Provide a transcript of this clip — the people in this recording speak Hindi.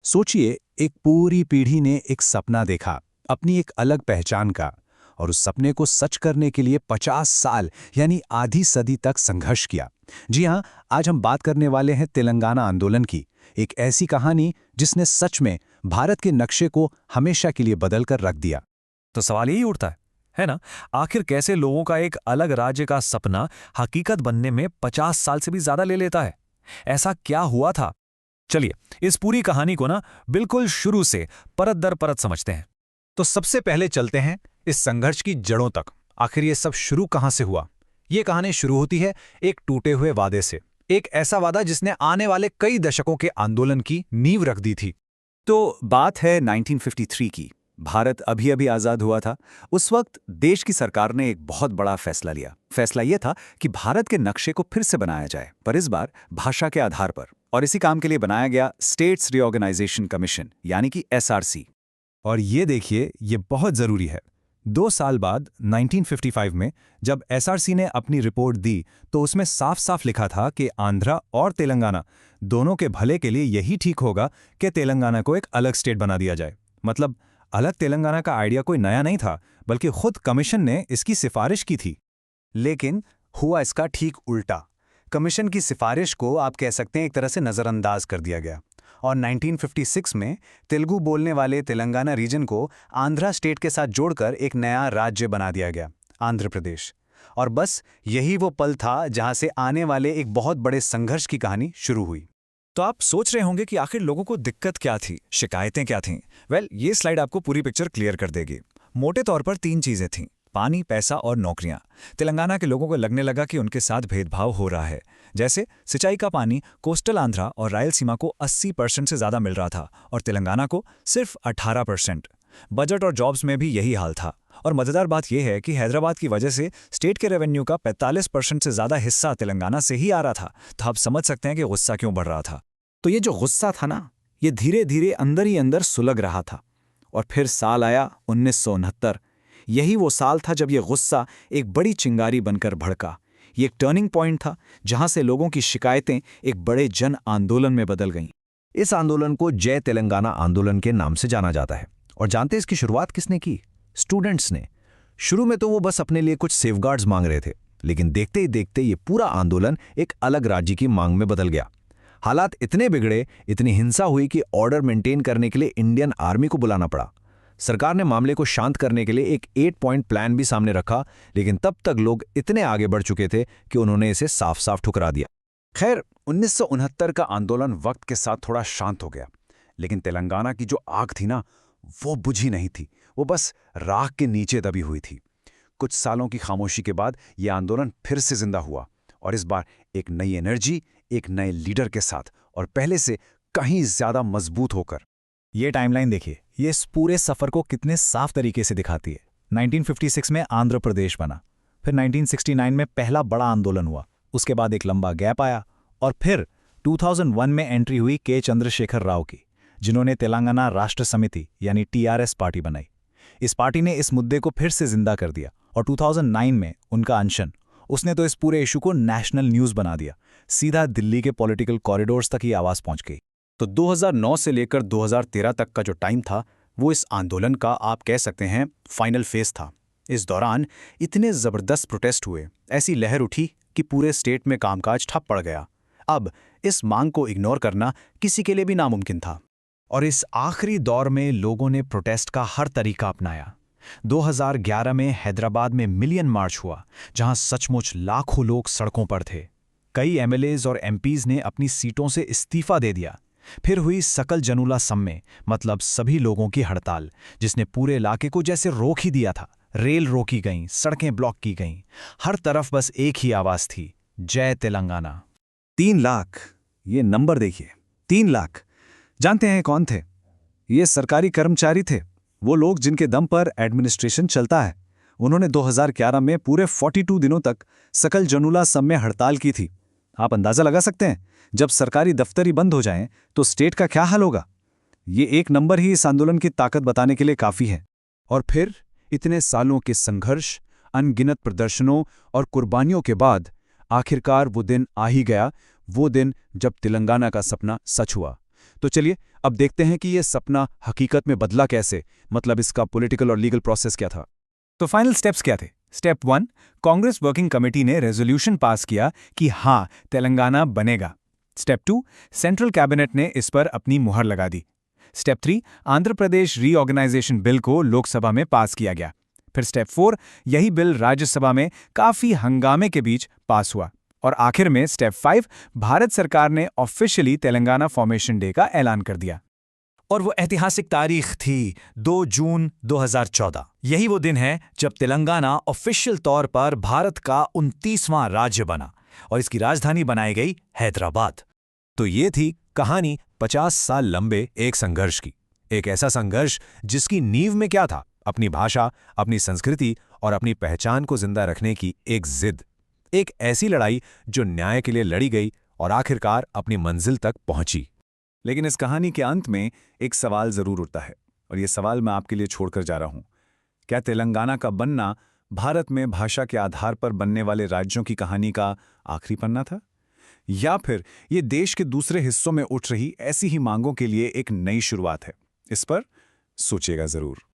सोचिए, एक पूरी पीढ़ी ने एक सपना देखा, अपनी एक अलग पहचान का, और उस सपने को सच करने के लिए 50 साल यानी आधी सदी तक संघर्ष किया। जी हाँ, आज हम बात करने वाले हैं तेलंगाना आंदोलन की, एक ऐसी कहानी जिसने सच में भारत के नक्शे को हमेशा के लिए बदल कर रख दिया। तो सवाल यही उठता है ना? आखिर कैसे लोगों का एक अलग राज्य का सपना हकीकत बनने में 50 साल से भी ज्यादा ले लेता है? ऐसा क्या हुआ था? चलिए, इस पूरी कहानी को ना बिल्कुल शुरू से परत दर परत समझते हैं। तो सबसे पहले चलते हैं इस संघर्ष की जड़ों तक। आखिर ये सब शुरू कहां से हुआ? ये कहानी शुरू होती है एक टूटे हुए वादे से, एक ऐसा वादा जिसने आने वाले कई दशकों के आंदोलन की नींव रख दी थी। तो बात है 1953 की। भारत अभी अभी आज़ाद हुआ था। उस वक्त देश की सरकार ने एक बहुत बड़ा फैसला लिया। फैसला यह था कि भारत के नक्शे को फिर से बनाया जाए, पर इस बार भाषा के आधार पर। और इसी काम के लिए बनाया गया स्टेट्स रीऑर्गेनाइजेशन कमीशन, यानी कि SRC। और ये देखिए, ये बहुत जरूरी है। 2 साल बाद 1955 में जब SRC ने अपनी रिपोर्ट दी तो उसमें साफ साफ लिखा था कि आंध्रा और तेलंगाना दोनों के भले के लिए यही ठीक होगा कि तेलंगाना को एक अलग स्टेट बना दिया जाए। मतलब अलग तेलंगाना का आइडिया कोई नया नहीं था, बल्कि खुद कमीशन ने इसकी सिफारिश की थी। लेकिन हुआ इसका ठीक उल्टा। कमीशन की सिफारिश को आप कह सकते हैं एक तरह से नज़रअंदाज कर दिया गया, और 1956 में तेलुगु बोलने वाले तेलंगाना रीजन को आंध्रा स्टेट के साथ जोड़कर एक नया राज्य बना दिया गया, आंध्र प्रदेश। और बस यही वो पल था जहां से आने वाले एक बहुत बड़े संघर्ष की कहानी शुरू हुई। तो आप सोच रहे होंगे कि आखिर लोगों को दिक्कत क्या थी, शिकायतें क्या थीं? ये स्लाइड आपको पूरी पिक्चर क्लियर कर देगी। मोटे तौर पर 3 चीजें थीं: पानी, पैसा और नौकरियां। तेलंगाना के लोगों को लगने लगा कि उनके साथ भेदभाव हो रहा है। जैसे सिंचाई का पानी कोस्टल आंध्रा और रायलसीमा को 80% से ज्यादा मिल रहा था और तेलंगाना को सिर्फ 18%। बजट और जॉब्स में भी यही हाल था। और मजेदार बात यह है कि हैदराबाद की वजह से स्टेट के रेवेन्यू का 45% से ज्यादा हिस्सा तेलंगाना से ही आ रहा था। तो आप समझ सकते हैं कि गुस्सा क्यों बढ़ रहा था। तो ये जो गुस्सा था ना, ये धीरे धीरे अंदर ही अंदर सुलग रहा था। और फिर साल आया 1969। यही वो साल था जब ये गुस्सा एक बड़ी चिंगारी बनकर भड़का। ये एक टर्निंग पॉइंट था जहां से लोगों की शिकायतें एक बड़े जन आंदोलन में बदल गईं। इस आंदोलन को जय तेलंगाना आंदोलन के नाम से जाना जाता है। और जानते हैं इसकी शुरुआत किसने की? स्टूडेंट्स ने। शुरू में तो वो बस अपने लिए कुछ सेफगार्ड्स मांग रहे थे, लेकिन देखते ही देखते ये पूरा आंदोलन एक अलग राज्य की मांग में बदल गया। हालात इतने बिगड़े, इतनी हिंसा हुई कि ऑर्डर मेंटेन करने के लिए इंडियन आर्मी को बुलाना पड़ा। सरकार ने मामले को शांत करने के लिए एक 8 पॉइंट प्लान भी सामने रखा, लेकिन तब तक लोग इतने आगे बढ़ चुके थे कि उन्होंने इसे साफ साफ ठुकरा दिया। खैर, 1969 का आंदोलन वक्त के साथ थोड़ा शांत हो गया, लेकिन तेलंगाना की जो आग थी ना, वो बुझी नहीं थी। वो बस राख के नीचे दबी हुई थी। कुछ सालों की खामोशी के बाद यह आंदोलन फिर से जिंदा हुआ, और इस बार एक नई एनर्जी, एक नए लीडर के साथ, और पहले से कहीं ज्यादा मजबूत होकर। ये टाइमलाइन देखिए, ये इस पूरे सफर को कितने साफ तरीके से दिखाती है। 1956 में आंध्र प्रदेश बना, फिर 1969 में पहला बड़ा आंदोलन हुआ, उसके बाद एक लंबा गैप आया, और फिर 2001 में एंट्री हुई के चंद्रशेखर राव की, जिन्होंने तेलंगाना राष्ट्र समिति यानी TRS पार्टी बनाई। इस पार्टी ने इस मुद्दे को फिर से जिंदा कर दिया, और 2009 में उनका अनशन, उसने तो इस पूरे इशू को नेशनल न्यूज बना दिया। सीधा दिल्ली के पॉलिटिकल कॉरिडोर्स तक ही आवाज पहुंच गई। तो 2009 से लेकर 2013 तक का जो टाइम था, वो इस आंदोलन का आप कह सकते हैं फाइनल फेज था। इस दौरान इतने जबरदस्त प्रोटेस्ट हुए, ऐसी लहर उठी कि पूरे स्टेट में कामकाज ठप पड़ गया। अब इस मांग को इग्नोर करना किसी के लिए भी नामुमकिन था। और इस आखिरी दौर में लोगों ने प्रोटेस्ट का हर तरीका अपनाया। 2011 में हैदराबाद में मिलियन मार्च हुआ, जहां सचमुच लाखों लोग सड़कों पर थे। कई MLAs और MPs ने अपनी सीटों से इस्तीफा दे दिया। फिर हुई सकल जनुला सम्मे, मतलब सभी लोगों की हड़ताल, जिसने पूरे इलाके को जैसे रोक ही दिया था। रेल रोकी गईं, सड़कें ब्लॉक की गईं, हर तरफ बस एक ही आवाज थी, जय तेलंगाना। 3 लाख, ये नंबर देखिए, 3 लाख। जानते हैं कौन थे? ये सरकारी कर्मचारी थे, वो लोग जिनके दम पर एडमिनिस्ट्रेशन चलता है। उन्होंने 2011 में पूरे 42 दिनों तक सकल जनुला सम्मे हड़ताल की थी। आप अंदाजा लगा सकते हैं, जब सरकारी दफ्तर ही बंद हो जाएं तो स्टेट का क्या हाल होगा। ये एक नंबर ही इस आंदोलन की ताकत बताने के लिए काफी है। और फिर इतने सालों के संघर्ष, अनगिनत प्रदर्शनों और कुर्बानियों के बाद आखिरकार वो दिन आ ही गया, वो दिन जब तेलंगाना का सपना सच हुआ। तो चलिए अब देखते हैं कि ये सपना हकीकत में बदला कैसे, मतलब इसका पॉलिटिकल और लीगल प्रोसेस क्या था। तो फाइनल स्टेप्स क्या थे? स्टेप 1, कांग्रेस वर्किंग कमेटी ने रेजोल्यूशन पास किया कि हाँ, तेलंगाना बनेगा। स्टेप 2, सेंट्रल कैबिनेट ने इस पर अपनी मुहर लगा दी। Step 3, Andhra Pradesh reorganisation bill को लोकसभा में पास किया गया। फिर स्टेप 4, यही बिल राज्यसभा में काफी हंगामे के बीच पास हुआ। और आखिर में स्टेप 5, भारत सरकार ने ऑफिशियली तेलंगाना फॉर्मेशन डे का ऐलान कर दिया। और वो ऐतिहासिक तारीख थी 2 जून 2014। यही वो दिन है जब तेलंगाना ऑफिशियल तौर पर भारत का 29वां राज्य बना और इसकी राजधानी बनाई गई हैदराबाद। तो ये थी कहानी 50 साल लंबे एक संघर्ष की। एक ऐसा संघर्ष जिसकी नींव में क्या था? अपनी भाषा, अपनी संस्कृति और अपनी पहचान को जिंदा रखने की एक जिद। एक ऐसी लड़ाई जो न्याय के लिए लड़ी गई और आखिरकार अपनी मंजिल तक पहुंची। लेकिन इस कहानी के अंत में एक सवाल जरूर उठता है, और ये सवाल मैं आपके लिए छोड़कर जा रहा हूं। क्या तेलंगाना का बनना भारत में भाषा के आधार पर बनने वाले राज्यों की कहानी का आखिरी पन्ना था, या फिर ये देश के दूसरे हिस्सों में उठ रही ऐसी ही मांगों के लिए एक नई शुरुआत है? इस पर सोचिएगा जरूर।